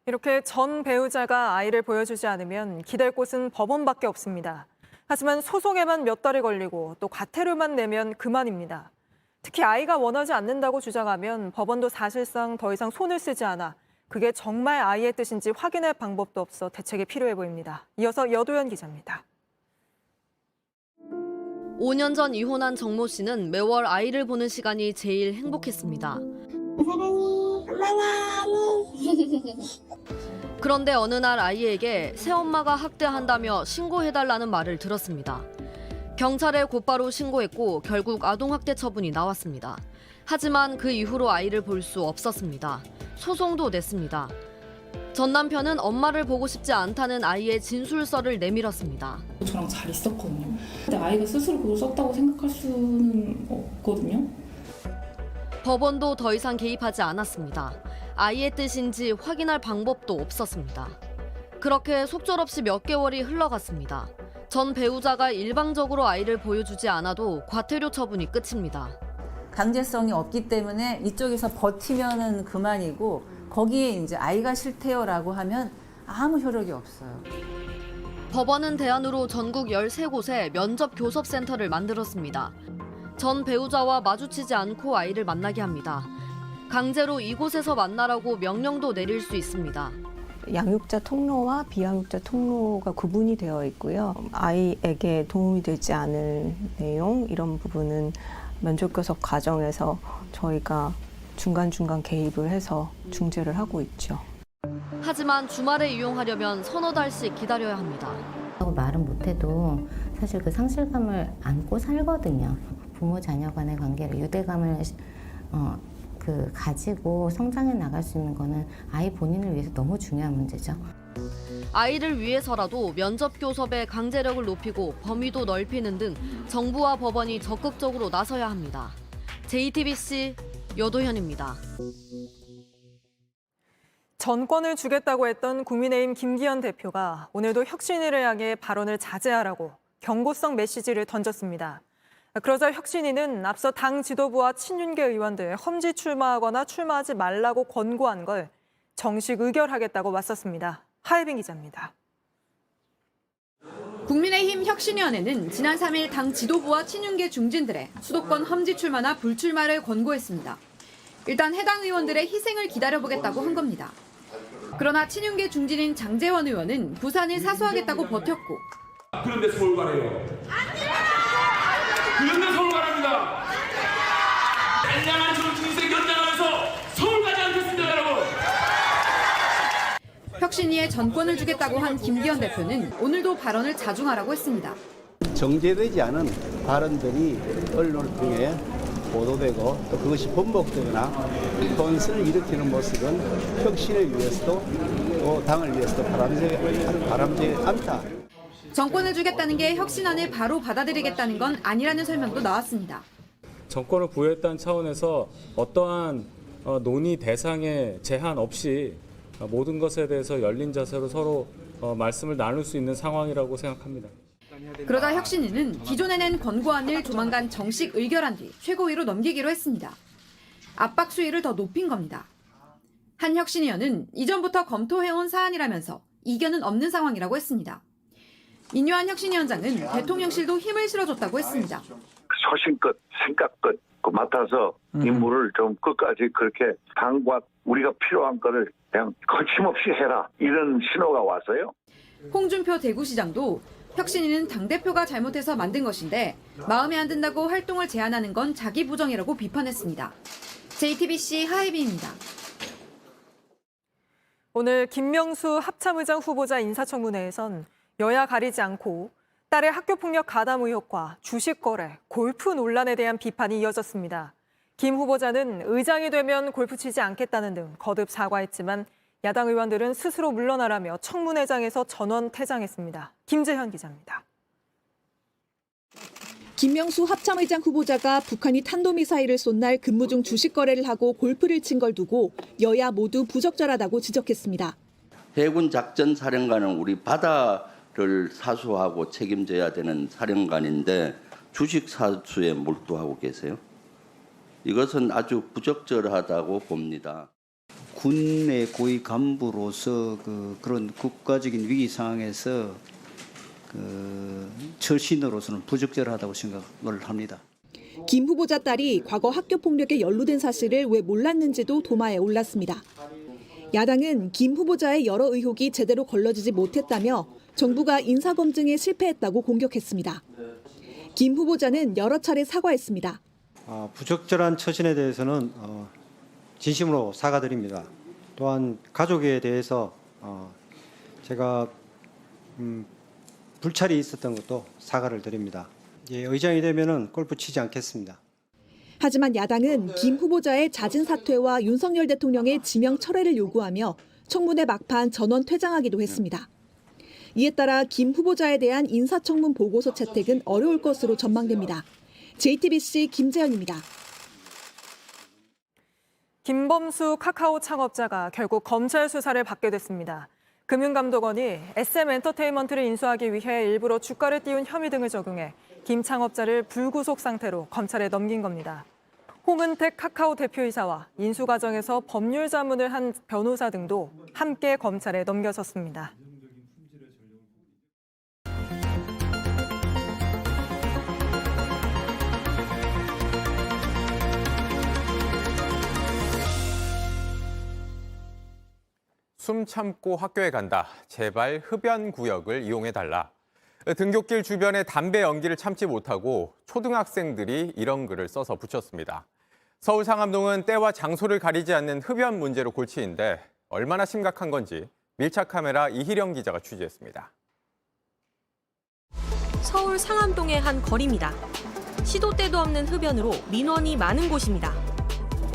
이렇게 전 배우자가 아이를 보여주지 않으면 기댈 곳은 법원밖에 없습니다. 하지만 소송에만 몇 달이 걸리고 또 과태료만 내면 그만입니다. 특히 아이가 원하지 않는다고 주장하면 법원도 사실상 더 이상 손을 쓰지 않아 그게 정말 아이의 뜻인지 확인할 방법도 없어 대책이 필요해 보입니다. 이어서 여도현 기자입니다. 5년 전 이혼한 정모 씨는 매월 아이를 보는 시간이 제일 행복했습니다. 사랑해, 엄마나. 그런데 어느 날 아이에게 새엄마가 학대한다며 신고해달라는 말을 들었습니다. 경찰에 곧바로 신고했고 결국 아동학대 처분이 나왔습니다. 하지만 그 이후로 아이를 볼 수 없었습니다. 소송도 냈습니다. 전 남편은 엄마를 보고 싶지 않다는 아이의 진술서를 내밀었습니다. 저랑 잘 있었거든요. 근데 아이가 스스로 그걸 썼다고 생각할 수는 없거든요. 법원도 더 이상 개입하지 않았습니다. 아이의 뜻인지 확인할 방법도 없었습니다. 그렇게 속절없이 몇 개월이 흘러갔습니다. 전 배우자가 일방적으로 아이를 보여주지 않아도 과태료 처분이 끝입니다. 강제성이 없기 때문에 이쪽에서 버티면은 그만이고 거기에 이제 아이가 싫대요라고 하면 아무 효력이 없어요. 법원은 대안으로 전국 13곳에 면접 교섭센터를 만들었습니다. 전 배우자와 마주치지 않고 아이를 만나게 합니다. 강제로 이곳에서 만나라고 명령도 내릴 수 있습니다. 양육자 통로와 비양육자 통로가 구분이 되어 있고요. 아이에게 도움이 되지 않을 내용 이런 부분은 면접교섭 과정에서 저희가 중간중간 개입을 해서 중재를 하고 있죠. 하지만 주말에 이용하려면 서너 달씩 기다려야 합니다. 말은 못해도 사실 그 상실감을 안고 살거든요. 부모 자녀 간의 관계를 유대감을 가지고 성장해 나갈 수 있는 거는 아이 본인을 위해서 너무 중요한 문제죠. 아이를 위해서라도 면접 교섭의 강제력을 높이고 범위도 넓히는 등 정부와 법원이 적극적으로 나서야 합니다. JTBC 여도현입니다. 전권을 주겠다고 했던 국민의힘 김기현 대표가 오늘도 혁신위를 향해 발언을 자제하라고 경고성 메시지를 던졌습니다. 그러자 혁신위는 앞서 당 지도부와 친윤계 의원들 험지 출마하거나 출마하지 말라고 권고한 걸 정식 의결하겠다고 맞섰습니다. 하예빈 기자입니다. 국민의힘 혁신위원회는 지난 3일 당 지도부와 친윤계 중진들의 수도권 험지 출마나 불출마를 권고했습니다. 일단 해당 의원들의 희생을 기다려보겠다고 한 겁니다. 그러나 친윤계 중진인 장제원 의원은 부산을 사수하겠다고 버텼고 그런데 서울 가래요. 그런데 서울 가랍니다. 단량한 정치인생 연장하면서 서울 가지 않겠습니다, 여러분. 혁신위에 전권을 주겠다고 한 김기현 대표는 오늘도 발언을 자중하라고 했습니다. 정제되지 않은 발언들이 언론을 통해 보도되고 또 그것이 번복되거나 혼선을 일으키는 모습은 혁신을 위해서도 또 당을 위해서도 바람직하지 않다. 정권을 주겠다는 게 혁신안을 바로 받아들이겠다는 건 아니라는 설명도 나왔습니다. 정권을 부여했다는 차원에서 어떠한 논의 대상에 제한 없이 모든 것에 대해서 열린 자세로 서로 말씀을 나눌 수 있는 상황이라고 생각합니다. 그러다 혁신위는 기존에 낸 권고안을 조만간 정식 의결한 뒤 최고위로 넘기기로 했습니다. 압박 수위를 더 높인 겁니다. 한 혁신위원은 이전부터 검토해온 사안이라면서 이견은 없는 상황이라고 했습니다. 인요한 혁신위원장은 대통령실도 힘을 실어줬다고 했습니다. 소신껏 생각껏 맡아서 임무를 좀 끝까지 그렇게 당과 우리가 필요한 거를 그냥 거침없이 해라 이런 신호가 왔어요. 홍준표 대구시장도 혁신위는 당대표가 잘못해서 만든 것인데 마음에 안 든다고 활동을 제한하는 건 자기 부정이라고 비판했습니다. JTBC 하혜빈입니다. 오늘 김명수 합참의장 후보자 인사청문회에선 여야 가리지 않고 딸의 학교폭력 가담 의혹과 주식 거래, 골프 논란에 대한 비판이 이어졌습니다. 김 후보자는 의장이 되면 골프 치지 않겠다는 등 거듭 사과했지만 야당 의원들은 스스로 물러나라며 청문회장에서 전원 퇴장했습니다. 김재현 기자입니다. 김명수 합참의장 후보자가 북한이 탄도미사일을 쏜 날 근무 중 주식 거래를 하고 골프를 친 걸 두고 여야 모두 부적절하다고 지적했습니다. 해군 작전 사령관은 우리 바다를 사수하고 책임져야 되는 사령관인데 주식 사수에 몰두하고 계세요. 이것은 아주 부적절하다고 봅니다. 군의 고위 간부로서 그런 국가적인 위기 상황에서 처신으로서는 부적절하다고 생각을 합니다. 김 후보자 딸이 과거 학교 폭력에 연루된 사실을 왜 몰랐는지도 도마에 올랐습니다. 야당은 김 후보자의 여러 의혹이 제대로 걸러지지 못했다며 정부가 인사검증에 실패했다고 공격했습니다. 김 후보자는 여러 차례 사과했습니다. 부적절한 처신에 대해서는 진심으로 사과드립니다. 또한 가족에 대해서 제가 불찰이 있었던 것도 사과를 드립니다. 의장이 되면은 골프 치지 않겠습니다. 하지만 야당은 김 후보자의 잦은 사퇴와 윤석열 대통령의 지명 철회를 요구하며 청문회 막판 전원 퇴장하기도 했습니다. 이에 따라 김 후보자에 대한 인사청문 보고서 채택은 어려울 것으로 전망됩니다. JTBC 김재현입니다. 김범수 카카오 창업자가 결국 검찰 수사를 받게 됐습니다. 금융감독원이 SM엔터테인먼트를 인수하기 위해 일부러 주가를 띄운 혐의 등을 적용해 김 창업자를 불구속 상태로 검찰에 넘긴 겁니다. 홍은택 카카오 대표이사와 인수 과정에서 법률 자문을 한 변호사 등도 함께 검찰에 넘겨졌습니다. 숨 참고 학교에 간다. 제발 흡연 구역을 이용해달라. 등굣길 주변에 담배 연기를 참지 못하고 초등학생들이 이런 글을 써서 붙였습니다. 서울 상암동은 때와 장소를 가리지 않는 흡연 문제로 골치인데 얼마나 심각한 건지 밀착 카메라 이희령 기자가 취재했습니다. 서울 상암동의 한 거리입니다. 시도 때도 없는 흡연으로 민원이 많은 곳입니다.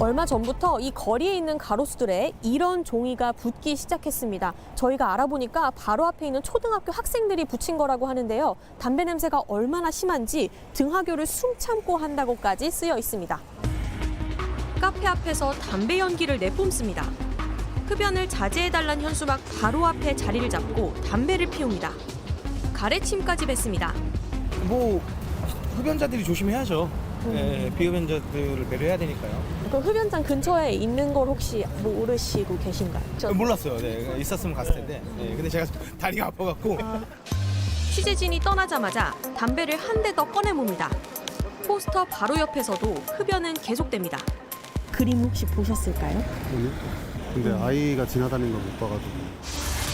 얼마 전부터 이 거리에 있는 가로수들에 이런 종이가 붙기 시작했습니다. 저희가 알아보니까 바로 앞에 있는 초등학교 학생들이 붙인 거라고 하는데요. 담배 냄새가 얼마나 심한지 등하교를 숨 참고 한다고까지 쓰여 있습니다. 카페 앞에서 담배 연기를 내뿜습니다. 흡연을 자제해달란 현수막 바로 앞에 자리를 잡고 담배를 피웁니다. 가래침까지 뱉습니다. 흡연자들이 조심해야죠. 비흡연자들을 배려해야 되니까요. 그럼 흡연장 근처에 있는 걸 혹시 모르시고 계신가요? 몰랐어요. 있었으면 갔을 텐데. 근데 제가 다리가 아파갖고. 취재진이 떠나자마자 담배를 한 대 더 꺼내봅니다. 포스터 바로 옆에서도 흡연은 계속됩니다. 그림 혹시 보셨을까요? 아니요. 근데 아이가 지나다니는 걸 못 봐가지고.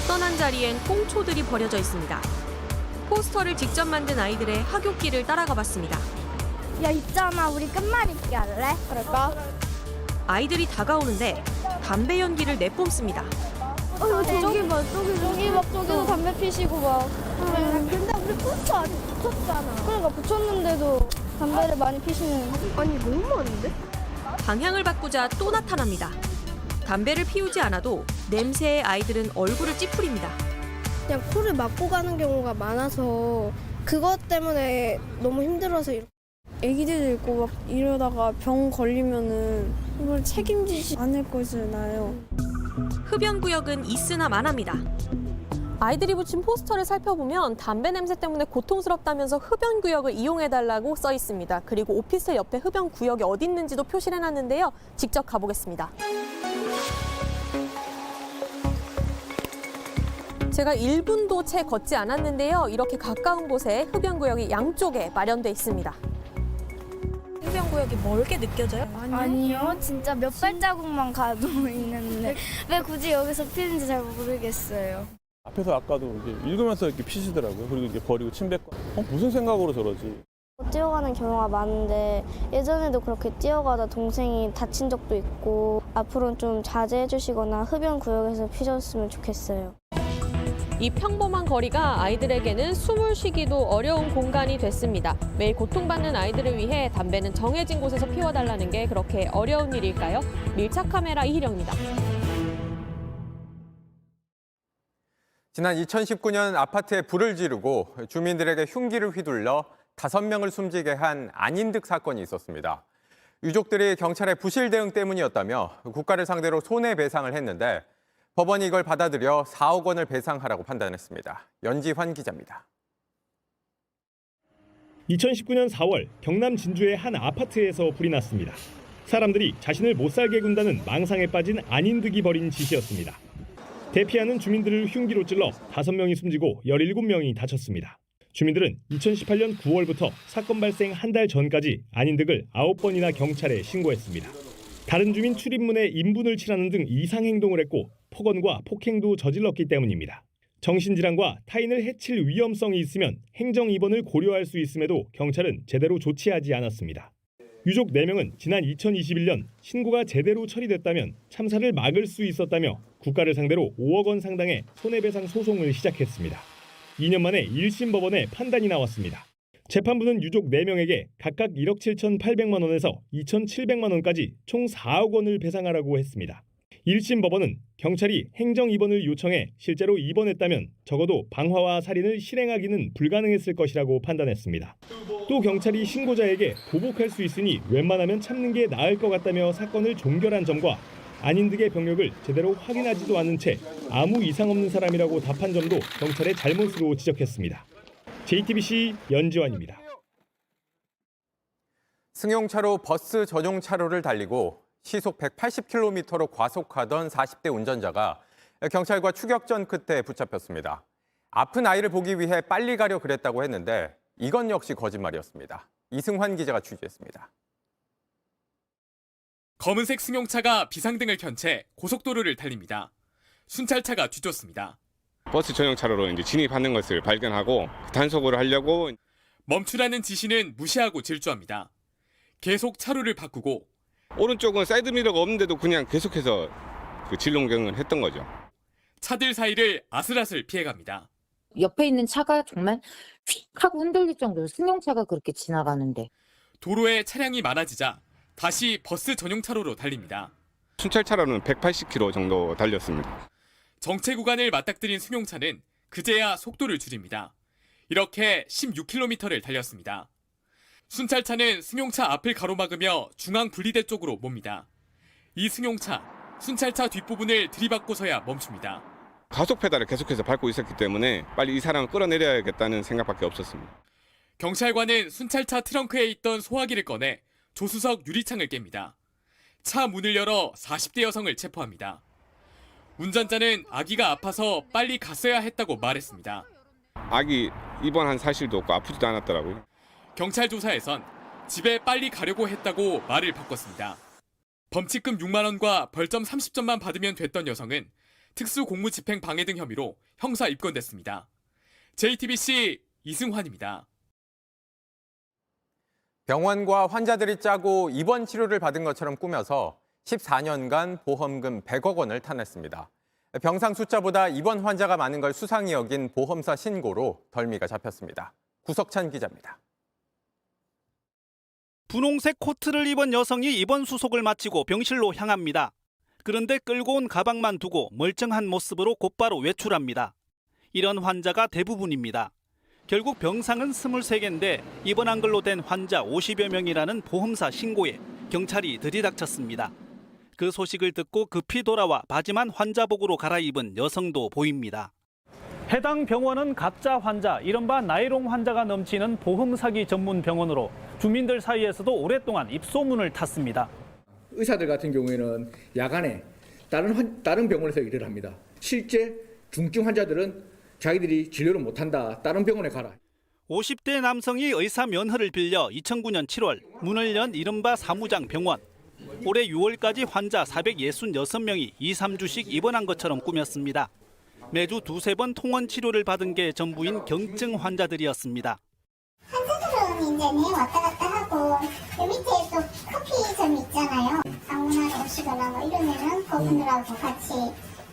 떠난 자리엔 꽁초들이 버려져 있습니다. 포스터를 직접 만든 아이들의 하굣길을 따라가 봤습니다. 야, 있잖아. 우리 끝말잇기 할래? 그럴까? 아이들이 다가오는데 담배 연기를 내뿜습니다. 저기 봐. 저기도 담배 피시고 막. 근데 우리 포스터 아직 붙였잖아. 그러니까 붙였는데도 담배를 많이 피시는. 아니, 너무 많은데? 방향을 바꾸자 또 나타납니다. 담배를 피우지 않아도 냄새에 아이들은 얼굴을 찌푸립니다. 그냥 코를 막고 가는 경우가 많아서 그것 때문에 너무 힘들어서 애기들도 있고 막 이러다가 병 걸리면은 이걸 책임지지 않을 거잖아요. 흡연 구역은 있으나 마나입니다. 아이들이 붙인 포스터를 살펴보면 담배 냄새 때문에 고통스럽다면서 흡연 구역을 이용해달라고 써 있습니다. 그리고 오피스텔 옆에 흡연 구역이 어디 있는지도 표시를 해놨는데요. 직접 가보겠습니다. 제가 1분도 채 걷지 않았는데요. 이렇게 가까운 곳에 흡연 구역이 양쪽에 마련돼 있습니다. 구역이 멀게 느껴져요? 아니요. 진짜 몇 발자국만 가도 있는데 왜 굳이 여기서 피는지 잘 모르겠어요. 앞에서 아까도 이제 읽으면서 이렇게 피시더라고요. 그리고 이제 버리고 침 뱉고. 무슨 생각으로 저러지? 뛰어가는 경우가 많은데 예전에도 그렇게 뛰어가다 동생이 다친 적도 있고 앞으로는 좀 자제해 주시거나 흡연 구역에서 피셨으면 좋겠어요. 이 평범한 거리가 아이들에게는 숨을 쉬기도 어려운 공간이 됐습니다. 매일 고통받는 아이들을 위해 담배는 정해진 곳에서 피워달라는 게 그렇게 어려운 일일까요? 밀착 카메라 이희령입니다. 지난 2019년 아파트에 불을 지르고 주민들에게 흉기를 휘둘러 5명을 숨지게 한 안인득 사건이 있었습니다. 유족들이 경찰의 부실 대응 때문이었다며 국가를 상대로 손해배상을 했는데 법원이 이걸 받아들여 4억 원을 배상하라고 판단했습니다. 연지환 기자입니다. 2019년 4월 경남 진주의 한 아파트에서 불이 났습니다. 사람들이 자신을 못 살게 군다는 망상에 빠진 안인득이 벌인 짓이었습니다. 대피하는 주민들을 흉기로 찔러 5명이 숨지고 17명이 다쳤습니다. 주민들은 2018년 9월부터 사건 발생 한 달 전까지 안인득을 9번이나 경찰에 신고했습니다. 다른 주민 출입문에 인분을 칠하는 등 이상 행동을 했고 폭언과 폭행도 저질렀기 때문입니다. 정신질환과 타인을 해칠 위험성이 있으면 행정 입원을 고려할 수 있음에도 경찰은 제대로 조치하지 않았습니다. 유족 4명은 지난 2021년 신고가 제대로 처리됐다면 참사를 막을 수 있었다며 국가를 상대로 5억 원 상당의 손해배상 소송을 시작했습니다. 2년 만에 1심 법원에 판단이 나왔습니다. 재판부는 유족 4명에게 각각 1억 7,800만 원에서 2,700만 원까지 총 4억 원을 배상하라고 했습니다. 1심 법원은 경찰이 행정 입원을 요청해 실제로 입원했다면 적어도 방화와 살인을 실행하기는 불가능했을 것이라고 판단했습니다. 또 경찰이 신고자에게 보복할 수 있으니 웬만하면 참는 게 나을 것 같다며 사건을 종결한 점과 안인득의 병력을 제대로 확인하지도 않은 채 아무 이상 없는 사람이라고 답한 점도 경찰의 잘못으로 지적했습니다. JTBC 연지환입니다. 승용차로 버스 전용 차로를 달리고 시속 180km로 과속하던 40대 운전자가 경찰과 추격전 끝에 붙잡혔습니다. 아픈 아이를 보기 위해 빨리 가려 그랬다고 했는데 이건 역시 거짓말이었습니다. 이승환 기자가 취재했습니다. 검은색 승용차가 비상등을 켠 채 고속도로를 달립니다. 순찰차가 뒤쫓습니다. 버스 전용 차로로 이제 진입하는 것을 발견하고 단속을 하려고 멈추라는 지시는 무시하고 질주합니다. 계속 차로를 바꾸고 오른쪽은 사이드미러가 없는데도 그냥 계속해서 진롱경을 했던 거죠. 차들 사이를 아슬아슬 피해갑니다. 옆에 있는 차가 정말 휙 하고 흔들릴 정도로 승용차가 그렇게 지나가는데 도로에 차량이 많아지자 다시 버스 전용 차로로 달립니다. 순찰차로는 180km 정도 달렸습니다. 정체 구간을 맞닥뜨린 승용차는 그제야 속도를 줄입니다. 이렇게 16km를 달렸습니다. 순찰차는 승용차 앞을 가로막으며 중앙 분리대 쪽으로 몹니다. 이 승용차, 순찰차 뒷부분을 들이받고서야 멈춥니다. 가속 페달을 계속해서 밟고 있었기 때문에 빨리 이 사람을 끌어내려야겠다는 생각밖에 없었습니다. 경찰관은 순찰차 트렁크에 있던 소화기를 꺼내 조수석 유리창을 깹니다. 차 문을 열어 40대 여성을 체포합니다. 운전자는 아기가 아파서 빨리 갔어야 했다고 말했습니다. 아기 입원한 사실도 없고 아프지도 않았더라고요. 경찰 조사에선 집에 빨리 가려고 했다고 말을 바꿨습니다. 범칙금 6만 원과 벌점 30점만 받으면 됐던 여성은 특수공무집행 방해 등 혐의로 형사 입건됐습니다. JTBC 이승환입니다. 병원과 환자들이 짜고 입원 치료를 받은 것처럼 꾸며서 14년간 보험금 100억 원을 타냈습니다. 병상 숫자보다 입원 환자가 많은 걸 수상히 여긴 보험사 신고로 덜미가 잡혔습니다. 구석찬 기자입니다. 분홍색 코트를 입은 여성이 입원 수속을 마치고 병실로 향합니다. 그런데 끌고 온 가방만 두고 멀쩡한 모습으로 곧바로 외출합니다. 이런 환자가 대부분입니다. 결국 병상은 23개인데 입원한 걸로 된 환자 50여 명이라는 보험사 신고에 경찰이 들이닥쳤습니다. 그 소식을 듣고 급히 돌아와 바지만 환자복으로 갈아입은 여성도 보입니다. 해당 병원은 가짜 환자, 이른바 나이롱 환자가 넘치는 보험 사기 전문 병원으로 주민들 사이에서도 오랫동안 입소문을 탔습니다. 의사들 같은 경우에는 야간에 다른 병원에서 일을 합니다. 실제 중증 환자들은 자기들이 진료를 못한다, 다른 병원에 가라. 50대 남성이 의사 면허를 빌려 2009년 7월 문을 연 이른바 사무장 병원. 올해 6월까지 환자 466명이 2, 3주씩 입원한 것처럼 꾸몄습니다. 매주 2-3번 통원 치료를 받은 게 전부인 경증 환자들이었습니다. 환자들은 이제 내 왔다 갔다 하고 그 밑에 또 커피점 있잖아요. 방문하러 오시거나 뭐 이러면은 그분들하고 같이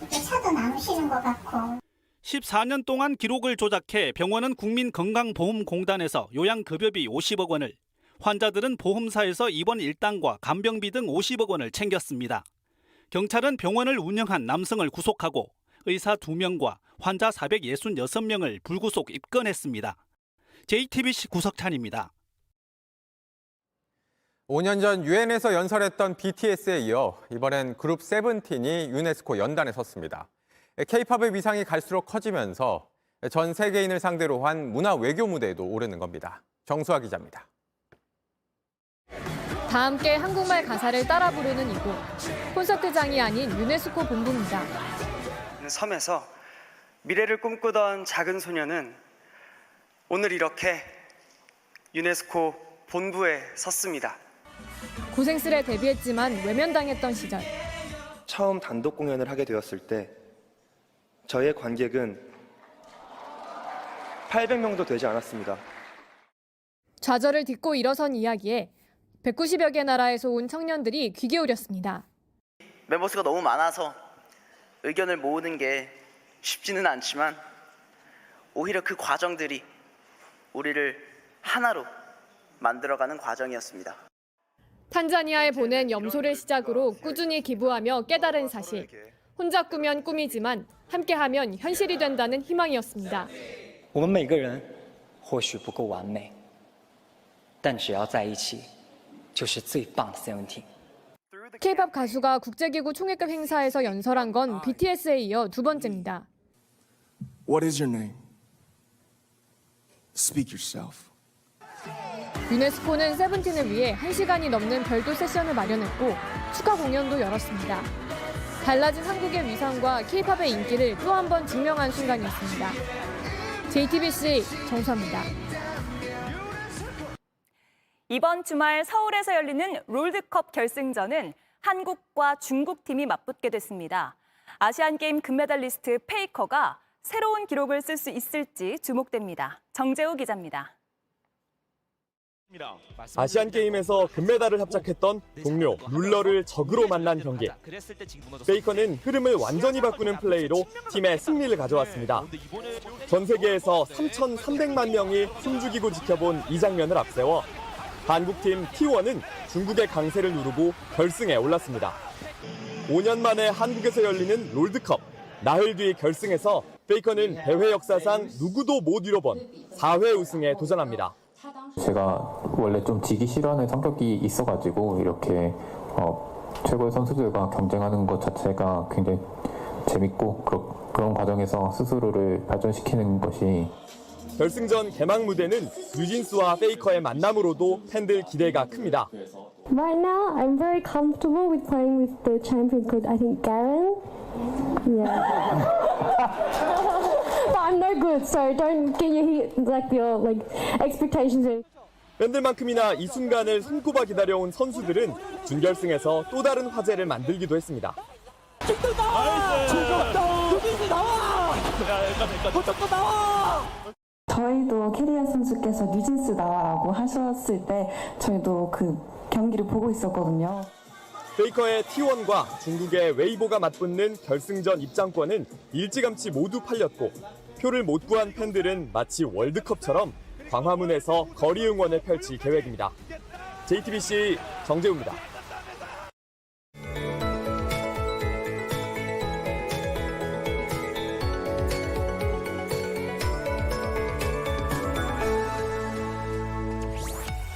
이렇게 차도 나누시는 것 같고. 14년 동안 기록을 조작해 병원은 국민건강보험공단에서 요양급여비 50억 원을, 환자들은 보험사에서 입원 일당과 간병비 등 50억 원을 챙겼습니다. 경찰은 병원을 운영한 남성을 구속하고 의사 2명과 환자 466명을 불구속 입건했습니다. JTBC 구석찬입니다. 5년 전 유엔에서 연설했던 BTS에 이어 이번엔 그룹 세븐틴이 유네스코 연단에 섰습니다. K-팝의 위상이 갈수록 커지면서 전 세계인을 상대로 한 문화 외교 무대에도 오르는 겁니다. 정수아 기자입니다. 다 함께 한국말 가사를 따라 부르는 이곳. 콘서트장이 아닌 유네스코 본부입니다. 섬에서 미래를 꿈꾸던 작은 소녀는 오늘 이렇게 유네스코 본부에 섰습니다. 고생스레 데뷔했지만 외면당했던 시절. 처음 단독 공연을 하게 되었을 때 저의 관객은 800명도 되지 않았습니다. 좌절을 딛고 일어선 이야기에 190여 개 나라에서 온 청년들이 귀 기울였습니다. 멤버수가 너무 많아서 의견을 모으는 게 쉽지는 않지만 오히려 그 과정들이 우리를 하나로 만들어가는 과정이었습니다. 탄자니아에 보낸 염소를 시작으로 꾸준히 기부하며 깨달은 사실. 혼자 꾸면 꿈이지만 함께하면 현실이 된다는 희망이었습니다. 我们每个人或许不够完美，但只要在一起，就是最棒的 Seventeen。 K-팝 가수가 국제기구 총회급 행사에서 연설한 건 BTS에 이어 두 번째입니다. What is your name? Speak yourself. 유네스코는 세븐틴을 위해 1시간이 넘는 별도 세션을 마련했고 축하 공연도 열었습니다. 달라진 한국의 위상과 K-팝의 인기를 또 한 번 증명한 순간이었습니다. JTBC 정수아입니다. 이번 주말 서울에서 열리는 롤드컵 결승전은 한국과 중국 팀이 맞붙게 됐습니다. 아시안게임 금메달리스트 페이커가 새로운 기록을 쓸 수 있을지 주목됩니다. 정재우 기자입니다. 아시안게임에서 금메달을 합작했던 동료 룰러를 적으로 만난 경기. 페이커는 흐름을 완전히 바꾸는 플레이로 팀의 승리를 가져왔습니다. 전 세계에서 3,300만 명이 숨죽이고 지켜본 이 장면을 앞세워 한국팀 T1은 중국의 강세를 누르고 결승에 올랐습니다. 5년 만에 한국에서 열리는 롤드컵. 나흘 뒤 결승에서 페이커는 대회 역사상 누구도 못 이뤄본 4회 우승에 도전합니다. 제가 원래 좀 지기 싫어하는 성격이 있어가지고 이렇게 최고의 선수들과 경쟁하는 것 자체가 굉장히 재밌고 그런 과정에서 스스로를 발전시키는 것이. 결승전 개막 무대는 뉴진스와 페이커의 만남으로도 팬들 기대가 큽니다. Right now, I'm very comfortable with playing with the champion coach. I think Garen. Yeah. But I'm no good, so don't get your expectations. 팬들만큼이나 이 순간을 손꼽아 기다려온 선수들은 준결승에서 또 다른 화제를 만들기도 했습니다. 저희도 캐리어 선수께서 뉴진스 나와라고 하셨을 때 저희도 그 경기를 보고 있었거든요. 페이커의 T1과 중국의 웨이보가 맞붙는 결승전 입장권은 일찌감치 모두 팔렸고 표를 못 구한 팬들은 마치 월드컵처럼 광화문에서 거리 응원을 펼칠 계획입니다. JTBC 정재우입니다.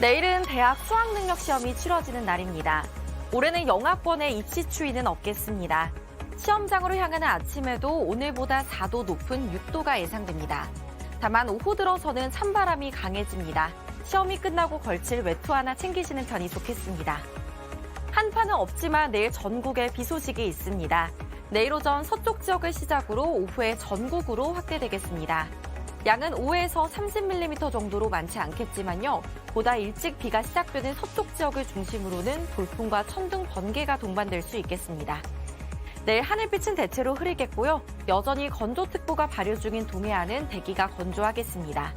내일은 대학 수학능력 시험이 치러지는 날입니다. 올해는 영하권의 입시 추위는 없겠습니다. 시험장으로 향하는 아침에도 오늘보다 4도 높은 6도가 예상됩니다. 다만 오후 들어서는 찬바람이 강해집니다. 시험이 끝나고 걸칠 외투 하나 챙기시는 편이 좋겠습니다. 한파는 없지만 내일 전국에 비 소식이 있습니다. 내일 오전 서쪽 지역을 시작으로 오후에 전국으로 확대되겠습니다. 양은 5에서 30mm 정도로 많지 않겠지만요. 보다 일찍 비가 시작되는 서쪽 지역을 중심으로는 돌풍과 천둥, 번개가 동반될 수 있겠습니다. 내일 하늘빛은 대체로 흐리겠고요. 여전히 건조특보가 발효 중인 동해안은 대기가 건조하겠습니다.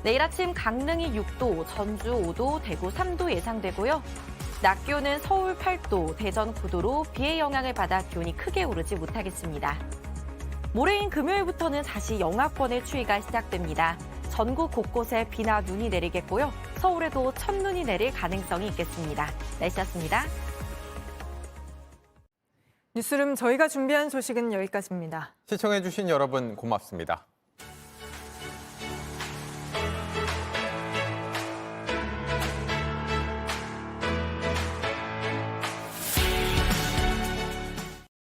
내일 아침 강릉이 6도, 전주 5도, 대구 3도 예상되고요. 낮 기온은 서울 8도, 대전 9도로 비의 영향을 받아 기온이 크게 오르지 못하겠습니다. 모레인 금요일부터는 다시 영하권의 추위가 시작됩니다. 전국 곳곳에 비나 눈이 내리겠고요. 서울에도 첫눈이 내릴 가능성이 있겠습니다. 날씨였습니다. 뉴스룸 저희가 준비한 소식은 여기까지입니다. 시청해주신 여러분 고맙습니다.